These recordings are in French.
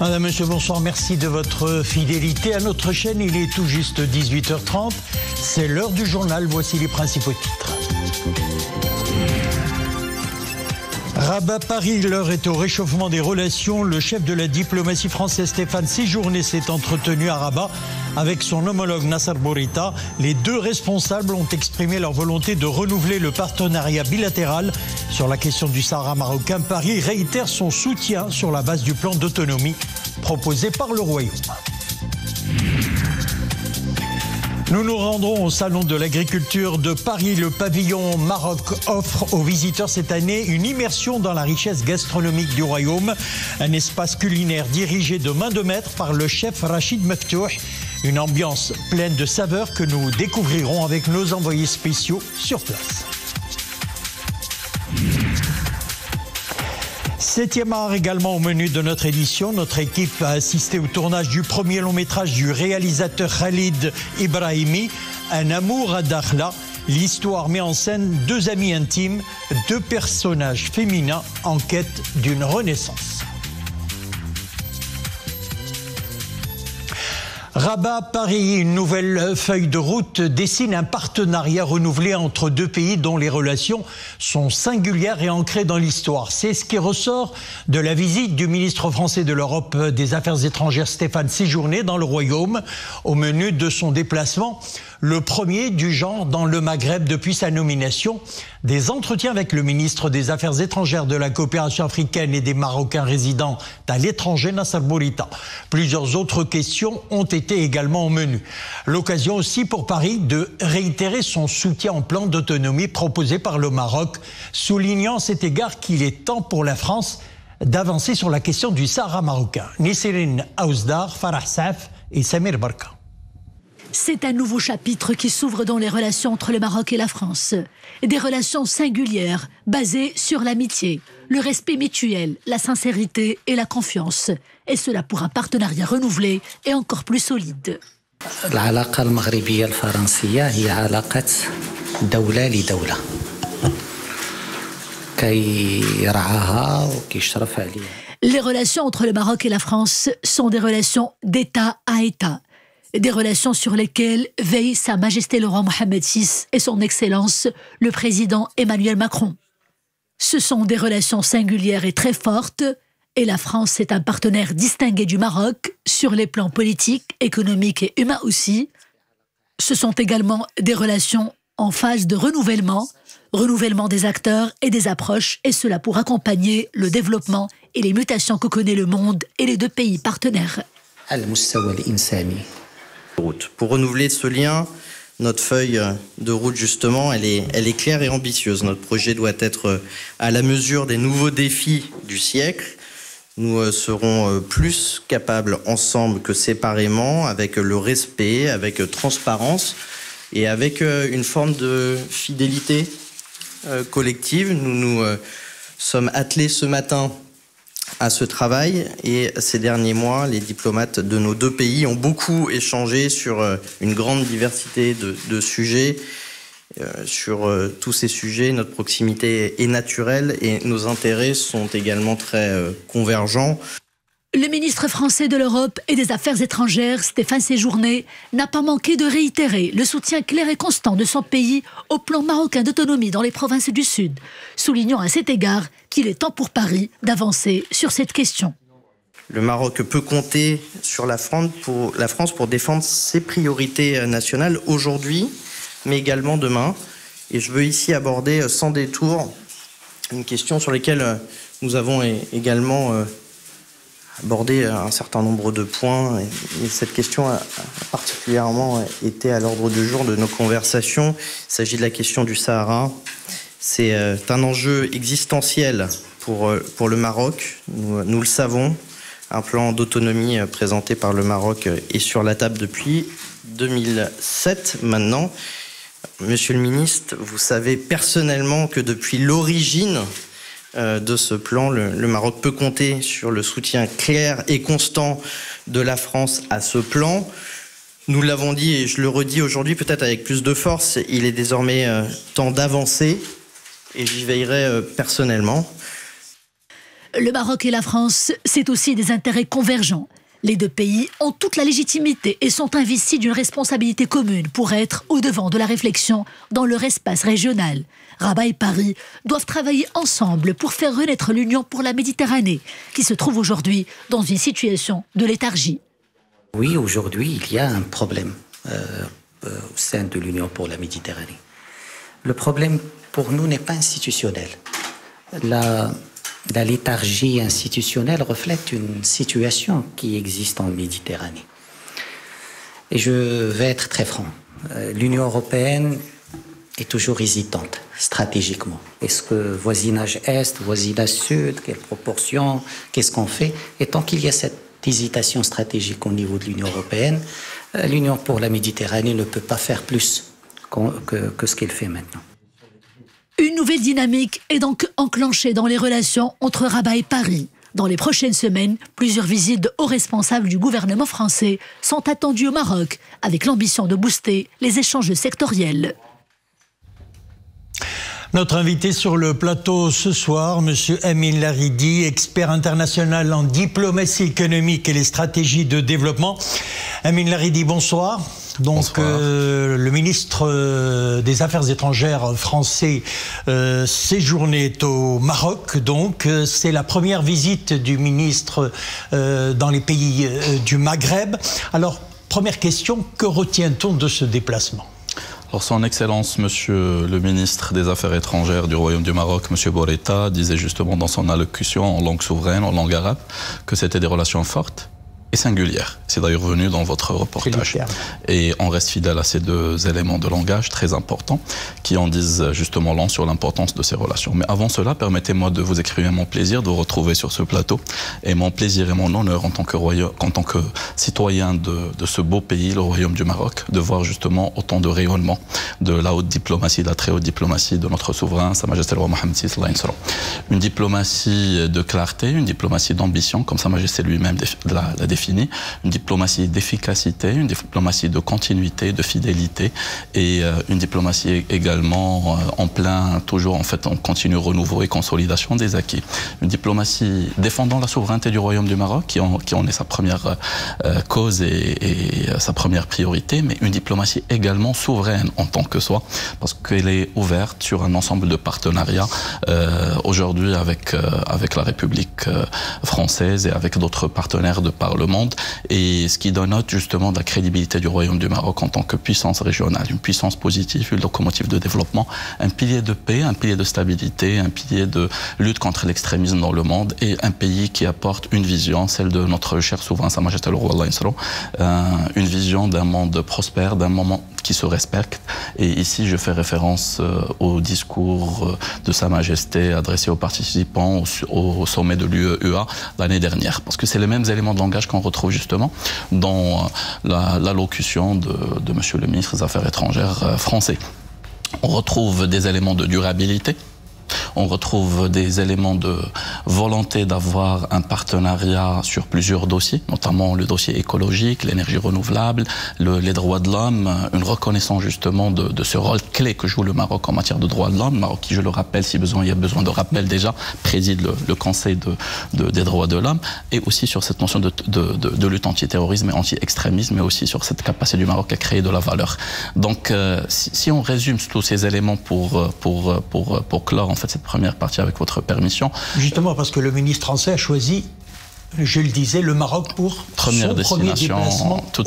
Madame, monsieur, bonsoir. Merci de votre fidélité à notre chaîne. Il est tout juste 18h30. C'est l'heure du journal. Voici les principaux titres. Rabat-Paris, l'heure est au réchauffement des relations. Le chef de la diplomatie française, Stéphane Séjourné, s'est entretenu à Rabat avec son homologue Nasser Bourita. Les deux responsables ont exprimé leur volonté de renouveler le partenariat bilatéral sur la question du Sahara marocain. Paris réitère son soutien sur la base du plan d'autonomie proposé par le Royaume. Nous nous rendrons au Salon de l'Agriculture de Paris. Le pavillon Maroc offre aux visiteurs cette année une immersion dans la richesse gastronomique du Royaume. Un espace culinaire dirigé de main de maître par le chef Rachid Meftouh. Une ambiance pleine de saveurs que nous découvrirons avec nos envoyés spéciaux sur place. 7e art également au menu de notre édition. Notre équipe a assisté au tournage du premier long métrage du réalisateur Khalid Ibrahimi, Un amour à Dakhla. L'histoire met en scène deux amis intimes, deux personnages féminins en quête d'une renaissance. Rabat-Paris, une nouvelle feuille de route dessine un partenariat renouvelé entre deux pays dont les relations sont singulières et ancrées dans l'histoire. C'est ce qui ressort de la visite du ministre français de l'Europe des Affaires étrangères Stéphane Séjourné dans le Royaume. Au menu de son déplacement, le premier du genre dans le Maghreb depuis sa nomination, des entretiens avec le ministre des Affaires étrangères, de la coopération africaine et des Marocains résidant à l'étranger, Nasser Bourita. Plusieurs autres questions ont été également au menu. L'occasion aussi pour Paris de réitérer son soutien au plan d'autonomie proposé par le Maroc, soulignant à cet égard qu'il est temps pour la France d'avancer sur la question du Sahara marocain. Nisrine Aouzdar, Farah Saf et Samir Barka. C'est un nouveau chapitre qui s'ouvre dans les relations entre le Maroc et la France. Des relations singulières, basées sur l'amitié, le respect mutuel, la sincérité et la confiance. Et cela pour un partenariat renouvelé et encore plus solide. العلاقة المغربية الفرنسية هي علاقة دولة لدولة كي يرعاها وكيشرف عليها. Les relations entre le Maroc et la France sont des relations d'État à État. Des relations sur lesquelles veillent Sa Majesté le roi Mohammed VI et son Excellence le président Emmanuel Macron. Ce sont des relations singulières et très fortes, et la France est un partenaire distingué du Maroc sur les plans politiques, économiques et humains aussi. Ce sont également des relations en phase de renouvellement des acteurs et des approches, et cela pour accompagner le développement et les mutations que connaît le monde et les deux pays partenaires. Pour renouveler ce lien, notre feuille de route, justement, elle est claire et ambitieuse. Notre projet doit être à la mesure des nouveaux défis du siècle. Nous serons plus capables ensemble que séparément, avec le respect, avec transparence et avec une forme de fidélité collective. Nous nous sommes attelés ce matin à ce travail, et ces derniers mois, les diplomates de nos deux pays ont beaucoup échangé sur une grande diversité de sujets. Sur tous ces sujets, notre proximité est naturelle et nos intérêts sont également très convergents. Le ministre français de l'Europe et des Affaires étrangères, Stéphane Séjourné, n'a pas manqué de réitérer le soutien clair et constant de son pays au plan marocain d'autonomie dans les provinces du Sud, soulignant à cet égard qu'il est temps pour Paris d'avancer sur cette question. Le Maroc peut compter sur la France pour défendre ses priorités nationales aujourd'hui, mais également demain. Et je veux ici aborder sans détour une question sur laquelle nous avons également abordé un certain nombre de points. Et cette question a particulièrement été à l'ordre du jour de nos conversations. Il s'agit de la question du Sahara. C'est un enjeu existentiel pour le Maroc. Nous le savons. Un plan d'autonomie présenté par le Maroc est sur la table depuis 2007 maintenant. Monsieur le ministre, vous savez personnellement que depuis l'origine de ce plan, le Maroc peut compter sur le soutien clair et constant de la France à ce plan. Nous l'avons dit et je le redis aujourd'hui, peut-être avec plus de force, il est désormais temps d'avancer et j'y veillerai personnellement. Le Maroc et la France, c'est aussi des intérêts convergents. Les deux pays ont toute la légitimité et sont investis d'une responsabilité commune pour être au devant de la réflexion dans leur espace régional. Rabat et Paris doivent travailler ensemble pour faire renaître l'Union pour la Méditerranée, qui se trouve aujourd'hui dans une situation de léthargie. Oui, aujourd'hui, il y a un problème au sein de l'Union pour la Méditerranée. Le problème pour nous n'est pas institutionnel. La léthargie institutionnelle reflète une situation qui existe en Méditerranée. Et je vais être très franc. L'Union européenne est toujours hésitante, stratégiquement. Est-ce que voisinage Est, voisinage Sud, quelle proportion, qu'est-ce qu'on fait? Et tant qu'il y a cette hésitation stratégique au niveau de l'Union européenne, l'Union pour la Méditerranée ne peut pas faire plus que ce qu'elle fait maintenant. Une nouvelle dynamique est donc enclenchée dans les relations entre Rabat et Paris. Dans les prochaines semaines, plusieurs visites de hauts responsables du gouvernement français sont attendues au Maroc, avec l'ambition de booster les échanges sectoriels. Notre invité sur le plateau ce soir, M. Amin Laridi, expert international en diplomatie économique et les stratégies de développement. Amin Laridi, bonsoir. Donc, le ministre des Affaires étrangères français séjournait au Maroc. Donc, c'est la première visite du ministre dans les pays du Maghreb. Alors, première question, que retient-on de ce déplacement ? Alors, Son Excellence, Monsieur le ministre des Affaires étrangères du Royaume du Maroc, Monsieur Borreta, disait justement dans son allocution en langue souveraine, en langue arabe, que c'était des relations fortes et singulières. C'est d'ailleurs venu dans votre reportage. Et on reste fidèle à ces deux éléments de langage très importants qui en disent justement long sur l'importance de ces relations. Mais avant cela, permettez-moi de vous exprimer mon plaisir de vous retrouver sur ce plateau et mon plaisir et mon honneur en tant que citoyen de ce beau pays, le Royaume du Maroc, de voir justement autant de rayonnement de la haute diplomatie, de la très haute diplomatie de notre souverain, Sa Majesté le Roi Mohammed VI. Une diplomatie de clarté, une diplomatie d'ambition, comme Sa Majesté lui-même l'a défini, une diplomatie d'efficacité, une diplomatie de continuité, de fidélité et une diplomatie également en plein, toujours en fait, en continu renouveau et consolidation des acquis. Une diplomatie défendant la souveraineté du Royaume du Maroc, qui en est sa première cause et sa première priorité, mais une diplomatie également souveraine en tant que soi, parce qu'elle est ouverte sur un ensemble de partenariats aujourd'hui avec la République française et avec d'autres partenaires de par le monde, et ce qui dénote justement de la crédibilité du Royaume du Maroc en tant que puissance régionale, une puissance positive, une locomotive de développement, un pilier de paix, un pilier de stabilité, un pilier de lutte contre l'extrémisme dans le monde, et un pays qui apporte une vision, celle de notre cher souverain Sa Majesté le Roi, une vision d'un monde prospère, d'un monde qui se respecte. Et ici, je fais référence au discours de Sa Majesté adressé aux participants au sommet de l'UEA l'année dernière, parce que c'est les mêmes éléments de langage qu'on retrouve justement dans l'allocution de Monsieur le ministre des Affaires étrangères français. On retrouve des éléments de durabilité, on retrouve des éléments de volonté d'avoir un partenariat sur plusieurs dossiers, notamment le dossier écologique, l'énergie renouvelable, les droits de l'homme, une reconnaissance justement de ce rôle clé que joue le Maroc en matière de droits de l'homme. Le Maroc qui, je le rappelle, si besoin, il y a besoin de rappel déjà, préside le Conseil des droits de l'homme, et aussi sur cette notion de lutte anti-terrorisme et anti-extrémisme, mais aussi sur cette capacité du Maroc à créer de la valeur. Donc, si on résume tous ces éléments pour clore en fait cette première partie avec votre permission. Justement parce que le ministre français a choisi, je le disais, le Maroc pour première destination, tout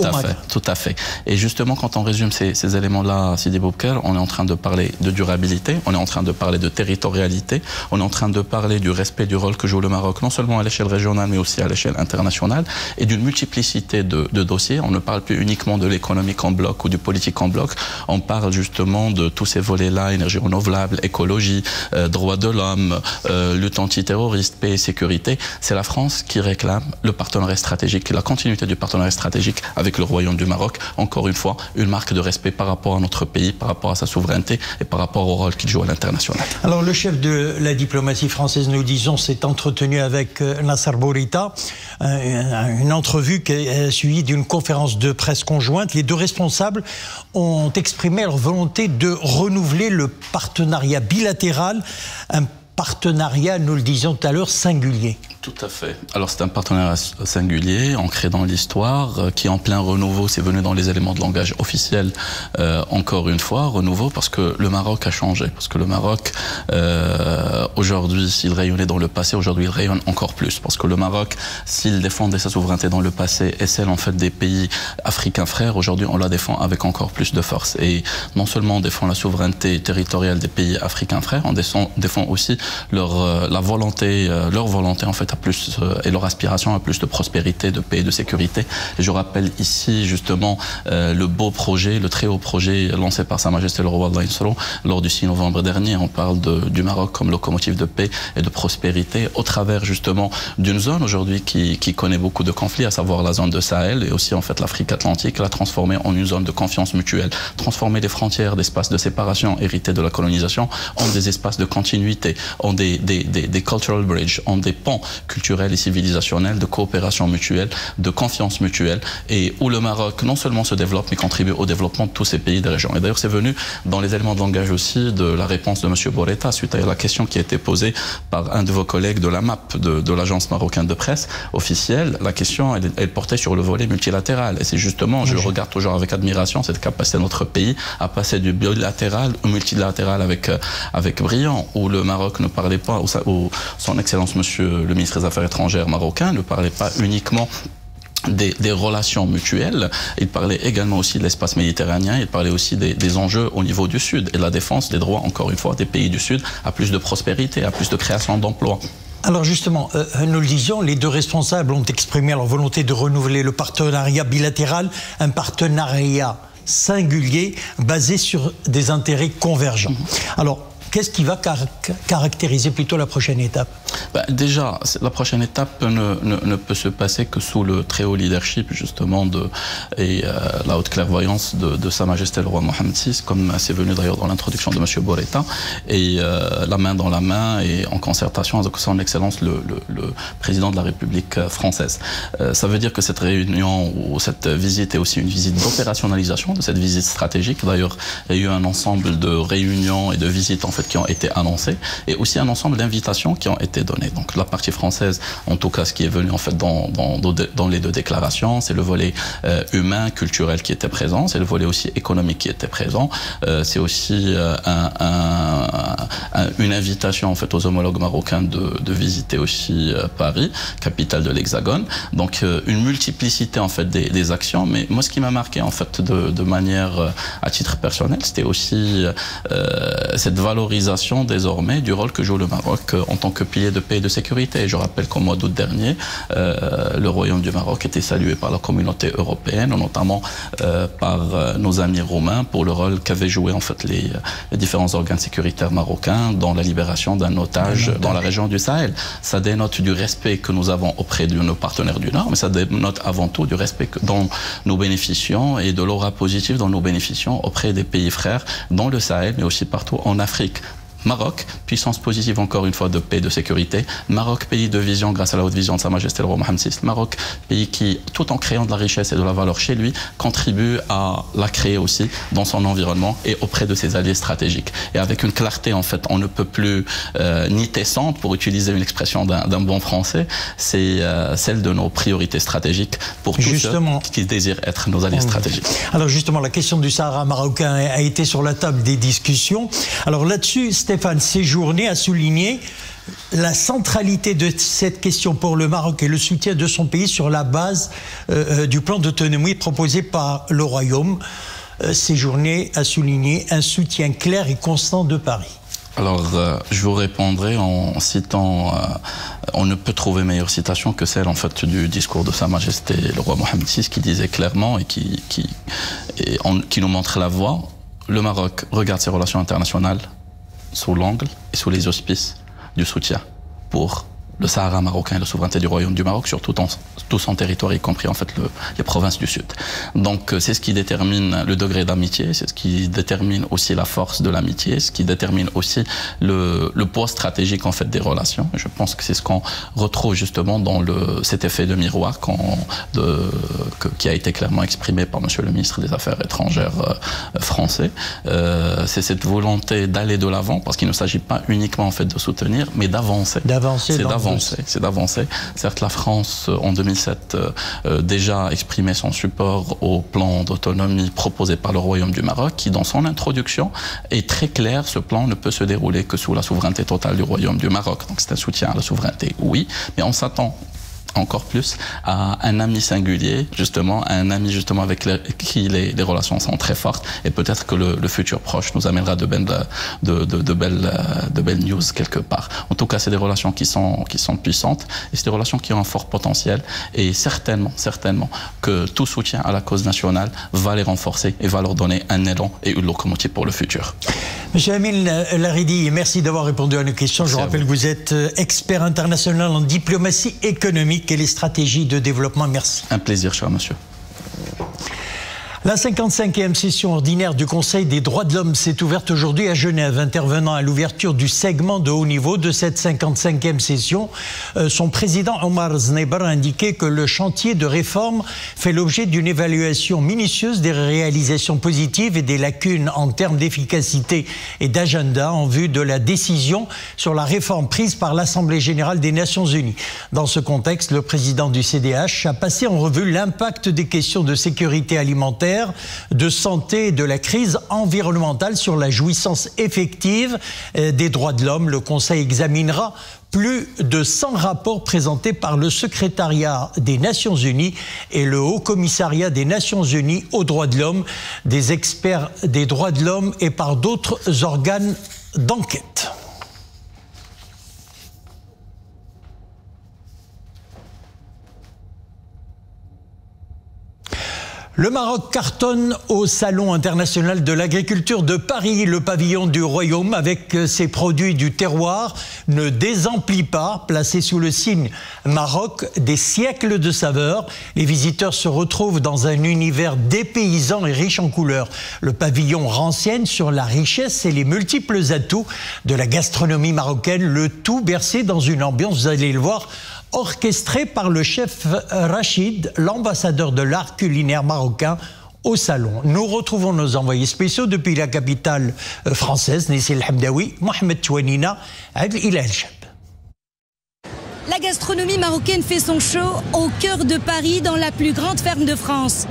à fait. Et justement, quand on résume ces éléments-là, Sidi Boubacar, on est en train de parler de durabilité, on est en train de parler de territorialité, on est en train de parler du respect du rôle que joue le Maroc, non seulement à l'échelle régionale, mais aussi à l'échelle internationale, et d'une multiplicité de dossiers. On ne parle plus uniquement de l'économique en bloc ou du politique en bloc, on parle justement de tous ces volets-là, énergie renouvelable, écologie, droits de l'homme, lutte antiterroriste, paix et sécurité. C'est la France qui réclame le partenariat stratégique, la continuité du partenariat stratégique avec le Royaume du Maroc. Encore une fois, une marque de respect par rapport à notre pays, par rapport à sa souveraineté et par rapport au rôle qu'il joue à l'international. Alors, le chef de la diplomatie française, nous disons, s'est entretenu avec Nasser Bourita, une entrevue qui est suivie d'une conférence de presse conjointe. Les deux responsables ont exprimé leur volonté de renouveler le partenariat bilatéral, un partenariat, nous le disions tout à l'heure, singulier. Tout à fait. Alors c'est un partenariat singulier, ancré dans l'histoire, qui est en plein renouveau. C'est venu dans les éléments de langage officiels, encore une fois, renouveau, parce que le Maroc a changé. Parce que le Maroc, aujourd'hui, s'il rayonnait dans le passé, aujourd'hui il rayonne encore plus. Parce que le Maroc, s'il défendait sa souveraineté dans le passé et celle en fait des pays africains frères, aujourd'hui on la défend avec encore plus de force. Et non seulement on défend la souveraineté territoriale des pays africains frères, on défend aussi leur volonté en fait à plus et leur aspiration à plus de prospérité, de paix et de sécurité. Et je rappelle ici justement le beau projet, le très haut projet lancé par Sa Majesté le Roi lors du 6 novembre dernier. On parle du Maroc comme locomotive de paix et de prospérité au travers justement d'une zone aujourd'hui qui connaît beaucoup de conflits, à savoir la zone de Sahel et aussi en fait l'Afrique Atlantique, la transformer en une zone de confiance mutuelle, transformer les frontières d'espaces de séparation hérités de la colonisation en des espaces de continuité, en des cultural bridges, en des ponts culturels et civilisationnels, de coopération mutuelle, de confiance mutuelle, et où le Maroc non seulement se développe, mais contribue au développement de tous ces pays des régions. Et d'ailleurs, c'est venu dans les éléments de langage aussi de la réponse de M. Bouretta, suite à la question qui a été posée par un de vos collègues de la MAP, de l'agence marocaine de presse officielle. La question, elle portait sur le volet multilatéral. Et c'est justement, je regarde toujours avec admiration cette capacité de notre pays à passer du bilatéral au multilatéral avec brillant, où le Maroc ne parlait pas, où son Excellence Monsieur le ministre des Affaires étrangères marocain ne parlait pas uniquement des relations mutuelles, il parlait également aussi de l'espace méditerranéen, il parlait aussi des enjeux au niveau du Sud et de la défense des droits, encore une fois, des pays du Sud à plus de prospérité, à plus de création d'emplois. Alors justement, nous le disions, les deux responsables ont exprimé leur volonté de renouveler le partenariat bilatéral, un partenariat singulier basé sur des intérêts convergents. Alors, qu'est-ce qui va caractériser plutôt la prochaine étape? Déjà, la prochaine étape ne peut se passer que sous le très haut leadership justement et la haute clairvoyance de Sa Majesté le Roi Mohammed VI, comme c'est venu d'ailleurs dans l'introduction de M. Bouretta, et la main dans la main et en concertation avec son Excellence le Président de la République française. Ça veut dire que cette réunion ou cette visite est aussi une visite d'opérationnalisation de cette visite stratégique. D'ailleurs, il y a eu un ensemble de réunions et de visites en fait qui ont été annoncées, et aussi un ensemble d'invitations qui ont été données. Donc la partie française, en tout cas ce qui est venu en fait dans les deux déclarations, c'est le volet humain, culturel qui était présent, c'est le volet aussi économique qui était présent, c'est aussi une invitation en fait aux homologues marocains de visiter aussi Paris, capitale de l'Hexagone. Donc une multiplicité en fait des actions, mais moi ce qui m'a marqué en fait de manière à titre personnel, c'était aussi cette valorisation désormais du rôle que joue le Maroc en tant que pilier de paix et de sécurité. Et je rappelle qu'au mois d'août dernier, le Royaume du Maroc était salué par la communauté européenne, notamment par nos amis roumains, pour le rôle qu'avaient joué en fait les différents organes sécuritaires marocains dans la libération d'un otage dans la région du Sahel. Ça dénote du respect que nous avons auprès de nos partenaires du Nord, mais ça dénote avant tout du respect dont nous bénéficions et de l'aura positive dont nous bénéficions auprès des pays frères dans le Sahel, mais aussi partout en Afrique. Maroc, puissance positive encore une fois de paix et de sécurité. Maroc, pays de vision grâce à la haute vision de Sa Majesté le Roi Mohammed VI. Maroc, pays qui, tout en créant de la richesse et de la valeur chez lui, contribue à la créer aussi dans son environnement et auprès de ses alliés stratégiques. Et avec une clarté, en fait, on ne peut plus ni tessante, pour utiliser une expression d'un bon français, c'est celle de nos priorités stratégiques pour tous ceux qui désirent être nos alliés stratégiques. Alors justement, la question du Sahara marocain a été sur la table des discussions. Alors là-dessus, Stéphane Séjourné a souligné la centralité de cette question pour le Maroc et le soutien de son pays sur la base du plan d'autonomie proposé par le Royaume. Séjourné a souligné un soutien clair et constant de Paris. Alors, je vous répondrai en citant, on ne peut trouver meilleure citation que celle en fait du discours de Sa Majesté le Roi Mohammed VI, qui disait clairement et qui nous montre la voie. Le Maroc regarde ses relations internationales sous l'angle et sous les auspices du soutien pour le Sahara marocain et la souveraineté du Royaume du Maroc sur tout son territoire, y compris en fait les provinces du Sud. Donc c'est ce qui détermine le degré d'amitié, c'est ce qui détermine aussi la force de l'amitié, ce qui détermine aussi le poids stratégique en fait des relations. Et je pense que c'est ce qu'on retrouve justement dans cet effet de miroir qui a été clairement exprimé par Monsieur le ministre des Affaires étrangères français. C'est cette volonté d'aller de l'avant, parce qu'il ne s'agit pas uniquement en fait de soutenir, mais d'avancer. C'est d'avancer d'avancer. Certes, la France, en 2007, déjà exprimait son support au plan d'autonomie proposé par le Royaume du Maroc, qui, dans son introduction, est très clair. Ce plan ne peut se dérouler que sous la souveraineté totale du Royaume du Maroc. Donc c'est un soutien à la souveraineté, oui, mais on s'attend encore plus à un ami singulier, un ami avec qui les relations sont très fortes, et peut-être que le futur proche nous amènera de belles news quelque part. En tout cas, c'est des relations qui sont puissantes, et c'est des relations qui ont un fort potentiel, et certainement que tout soutien à la cause nationale va les renforcer et va leur donner un élan et une locomotive pour le futur. Monsieur Amin Laridi, merci d'avoir répondu à nos questions. Je rappelle que vous êtes expert international en diplomatie économique et les stratégies de développement. Merci. Un plaisir, cher monsieur. La 55e session ordinaire du Conseil des droits de l'homme s'est ouverte aujourd'hui à Genève. Intervenant à l'ouverture du segment de haut niveau de cette 55e session, son président Omar Zneiber a indiqué que le chantier de réforme fait l'objet d'une évaluation minutieuse des réalisations positives et des lacunes en termes d'efficacité et d'agenda en vue de la décision sur la réforme prise par l'Assemblée générale des Nations unies. Dans ce contexte, le président du CDH a passé en revue l'impact des questions de sécurité alimentaire, de santé et de la crise environnementale sur la jouissance effective des droits de l'homme. Le Conseil examinera plus de 100 rapports présentés par le secrétariat des Nations Unies et le Haut Commissariat des Nations Unies aux droits de l'homme, des experts des droits de l'homme et par d'autres organes d'enquête. Le Maroc cartonne au Salon international de l'agriculture de Paris. Le pavillon du Royaume, avec ses produits du terroir, ne désemplit pas. Placé sous le signe Maroc, des siècles de saveurs, les visiteurs se retrouvent dans un univers dépaysant et riche en couleurs. Le pavillon renseigne sur la richesse et les multiples atouts de la gastronomie marocaine, le tout bercé dans une ambiance, vous allez le voir, orchestré par le chef Rachid, l'ambassadeur de l'art culinaire marocain au salon. Nous retrouvons nos envoyés spéciaux depuis la capitale française, Nissil Hamdaoui, Mohamed Chouanina, Adel Ilal-Chab. La gastronomie marocaine fait son show au cœur de Paris, dans la plus grande ferme de France.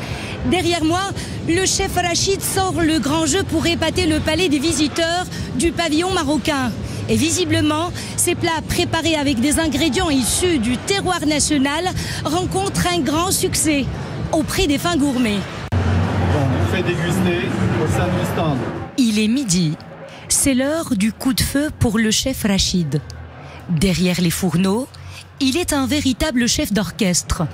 Derrière moi, le chef Rachid sort le grand jeu pour épater le palais des visiteurs du pavillon marocain. Et visiblement, ces plats préparés avec des ingrédients issus du terroir national rencontrent un grand succès auprès des fins gourmets. Bon, on fait déguster au sein du stand. Il est midi. C'est l'heure du coup de feu pour le chef Rachid. Derrière les fourneaux, il est un véritable chef d'orchestre.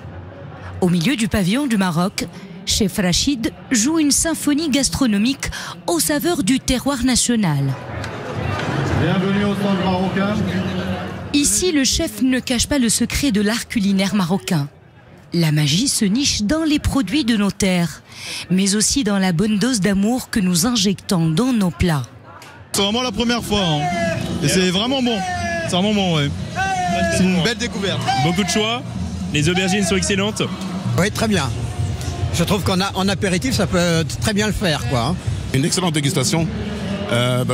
Au milieu du pavillon du Maroc, chef Rachid joue une symphonie gastronomique aux saveurs du terroir national. Bienvenue au stand marocain. Ici, le chef ne cache pas le secret de l'art culinaire marocain. La magie se niche dans les produits de nos terres, mais aussi dans la bonne dose d'amour que nous injectons dans nos plats. C'est vraiment la première fois, hein. Et c'est vraiment bon. C'est vraiment bon, ouais. C'est une belle découverte. Beaucoup de choix, les aubergines sont excellentes. Oui, très bien. Je trouve qu'en apéritif, ça peut très bien le faire, quoi. Une excellente dégustation.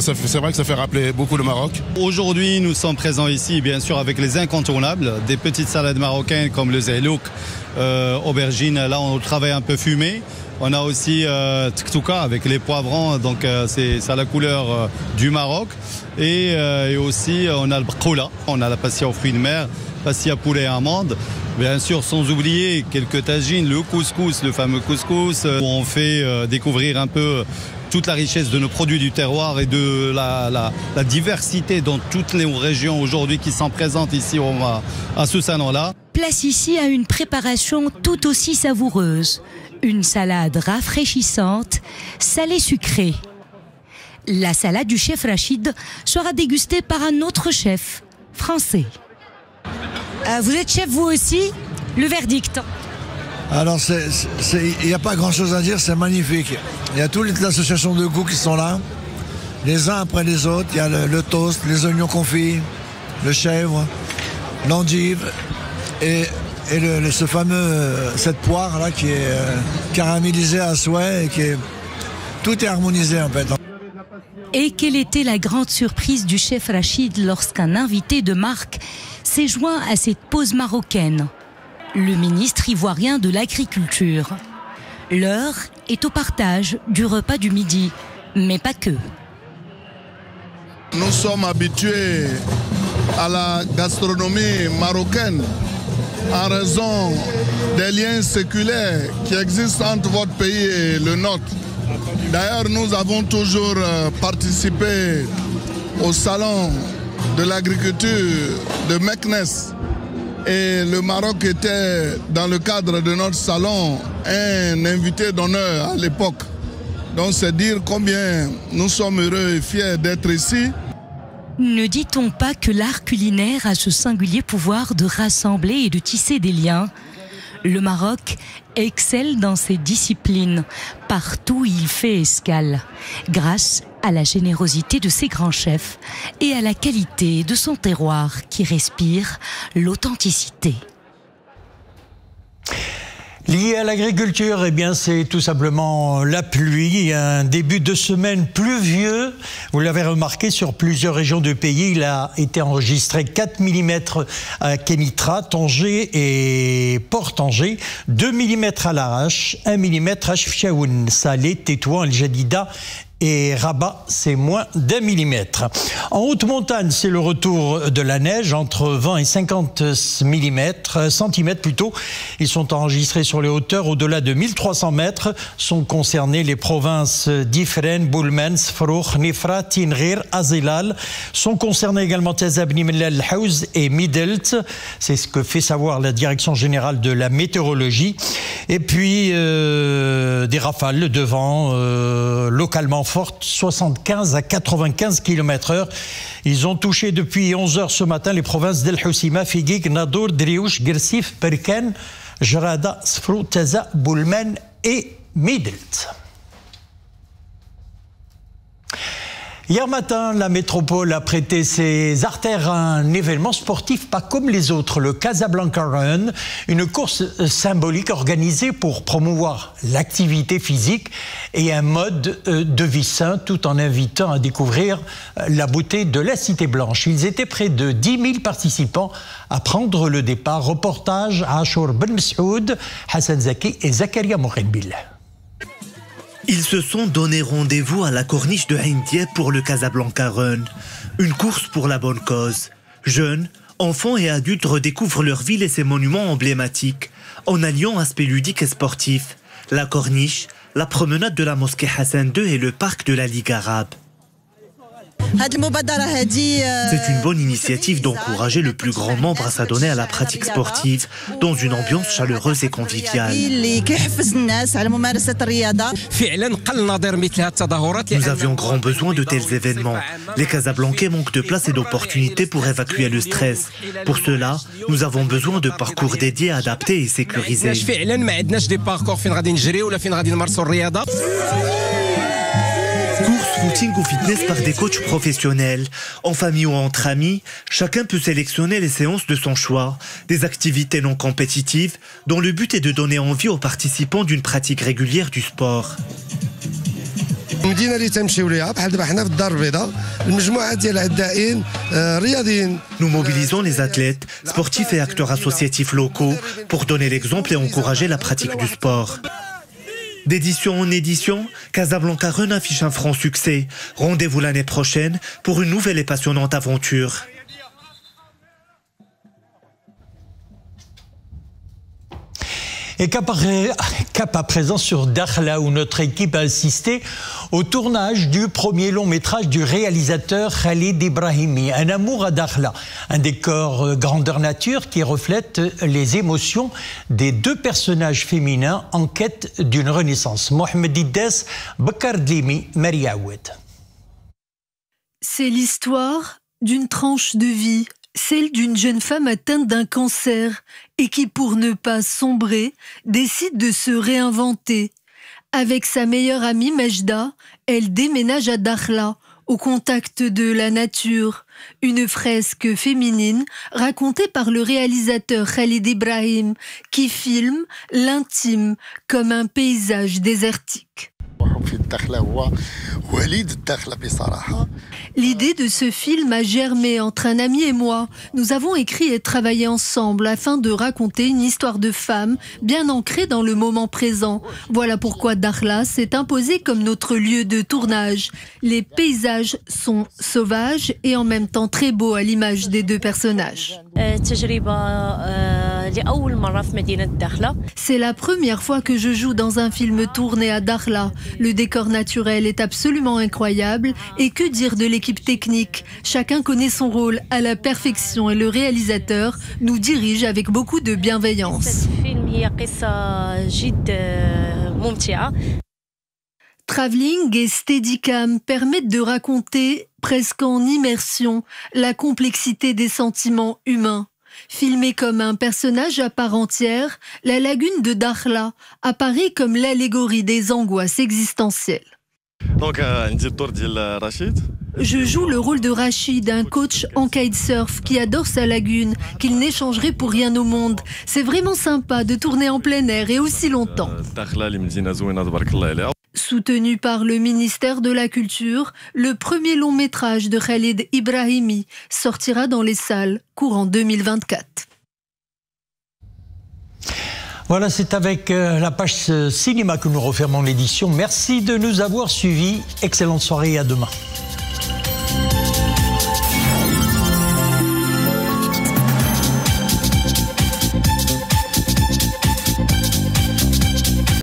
C'est vrai que ça fait rappeler beaucoup le Maroc. Aujourd'hui, nous sommes présents ici, bien sûr, avec les incontournables, des petites salades marocaines comme le zeylouk, aubergine, là on travaille un peu fumé. On a aussi tktuka avec les poivrons, donc c'est à la couleur du Maroc. Et aussi on a le bqoula, on a la pastilla aux fruits de mer, pastilla poulet et amandes. Bien sûr, sans oublier quelques tagines, le couscous, le fameux couscous, où on fait découvrir un peu toute la richesse de nos produits du terroir et de la diversité dans toutes les régions aujourd'hui qui sont présentes ici à ce salon-là. Place ici à une préparation tout aussi savoureuse. Une salade rafraîchissante, salée sucrée. La salade du chef Rachid sera dégustée par un autre chef français. Vous êtes chef vous aussi? Le verdict? Alors, il n'y a pas grand-chose à dire, c'est magnifique. Il y a toutes les associations de goûts qui sont là, les uns après les autres. Il y a le toast, les oignons confits, le chèvre, l'endive et cette poire là qui est caramélisée à souhait et tout est harmonisé en fait. Et quelle était la grande surprise du chef Rachid lorsqu'un invité de marque s'est joint à cette pause marocaine? Le ministre ivoirien de l'Agriculture. L'heure est au partage du repas du midi, mais pas que. Nous sommes habitués à la gastronomie marocaine en raison des liens séculaires qui existent entre votre pays et le nôtre. D'ailleurs, nous avons toujours participé au salon de l'agriculture de Meknès. Et le Maroc était, dans le cadre de notre salon, un invité d'honneur à l'époque. Donc c'est dire combien nous sommes heureux et fiers d'être ici. Ne dit-on pas que l'art culinaire a ce singulier pouvoir de rassembler et de tisser des liens? Le Maroc excelle dans ses disciplines. Partout il fait escale, grâce à la générosité de ses grands chefs et à la qualité de son terroir qui respire l'authenticité. Lié à l'agriculture, eh bien, c'est tout simplement la pluie. Un début de semaine pluvieux. Vous l'avez remarqué, sur plusieurs régions du pays, il a été enregistré 4 mm à Kenitra, Tanger et Port-Tanger, 2 mm à Larache, 1 mm à Chefchaouen, Salé, Tétouan, El Jadida et Rabat, c'est moins d'1 millimètre. En haute montagne, c'est le retour de la neige, entre 20 et 50 centimètres plutôt. Ils sont enregistrés sur les hauteurs au-delà de 1300 mètres. Sont concernées les provinces d'Ifren, Boulmen, Sfrouk, Nifra, Tinghir, Azilal. Sont concernés également Tazabni, Mellal, Haouz et Midelt. C'est ce que fait savoir la Direction générale de la météorologie. Et puis, des rafales de vent localement fortes, 75 à 95 km/h. Ils ont touché depuis 11h ce matin les provinces d'El Hoceima, Figuig, Nadour, Driouch, Gersif, Berkane, Jarada, Sfrou, Taza, Boulmen et Midelt. Hier matin, la métropole a prêté ses artères à un événement sportif pas comme les autres, le Casablanca Run, une course symbolique organisée pour promouvoir l'activité physique et un mode de vie sain, tout en invitant à découvrir la beauté de la Cité Blanche. Ils étaient près de 10 000 participants à prendre le départ. Reportage à Achour Ben Messoud, Hassan Zaki et Zakaria Mourenbil. Ils se sont donné rendez-vous à la corniche de Ain Diep pour le Casablanca Run, une course pour la bonne cause. Jeunes, enfants et adultes redécouvrent leur ville et ses monuments emblématiques, en alliant aspect ludique et sportif. La corniche, la promenade de la mosquée Hassan II et le parc de la Ligue arabe. C'est une bonne initiative d'encourager le plus grand nombre à s'adonner à la pratique sportive dans une ambiance chaleureuse et conviviale. Nous avions grand besoin de tels événements. Les Casablancais manquent de place et d'opportunités pour évacuer le stress. Pour cela, nous avons besoin de parcours dédiés, adaptés et sécurisés. Course, footing ou fitness par des coachs professionnels. En famille ou entre amis, chacun peut sélectionner les séances de son choix. Des activités non compétitives dont le but est de donner envie aux participants d'une pratique régulière du sport. Nous mobilisons les athlètes, sportifs et acteurs associatifs locaux pour donner l'exemple et encourager la pratique du sport. D'édition en édition, Casablanca Run affiche un franc succès. Rendez-vous l'année prochaine pour une nouvelle et passionnante aventure. Et cap à présent sur Dakhla, où notre équipe a assisté au tournage du premier long métrage du réalisateur Khalid Ibrahimi, Un amour à Dakhla, un décor grandeur nature qui reflète les émotions des deux personnages féminins en quête d'une renaissance. Mohamed Iddes, Bakar Dlimi, Maria Oued. C'est l'histoire d'une tranche de vie, celle d'une jeune femme atteinte d'un cancer et qui, pour ne pas sombrer, décide de se réinventer. Avec sa meilleure amie Majda, elle déménage à Dakhla, au contact de la nature. Une fresque féminine racontée par le réalisateur Khalid Ibrahim qui filme l'intime comme un paysage désertique. L'idée de ce film a germé entre un ami et moi. Nous avons écrit et travaillé ensemble afin de raconter une histoire de femme bien ancrée dans le moment présent. Voilà pourquoi Dakhla s'est imposé comme notre lieu de tournage. Les paysages sont sauvages et en même temps très beaux à l'image des deux personnages. C'est la première fois que je joue dans un film tourné à Dakhla. Le décor naturel est absolument incroyable. Et que dire de l'équipe technique? Chacun connaît son rôle à la perfection et le réalisateur nous dirige avec beaucoup de bienveillance. Travelling et Steadicam permettent de raconter, presque en immersion, la complexité des sentiments humains. Filmée comme un personnage à part entière, la lagune de Dakhla apparaît comme l'allégorie des angoisses existentielles. Je joue le rôle de Rachid, un coach en kitesurf qui adore sa lagune, qu'il n'échangerait pour rien au monde. C'est vraiment sympa de tourner en plein air et aussi longtemps. Soutenu par le ministère de la Culture, le premier long métrage de Khalid Ibrahimi sortira dans les salles courant 2024. Voilà, c'est avec la page cinéma que nous refermons l'édition. Merci de nous avoir suivis. Excellente soirée et à demain.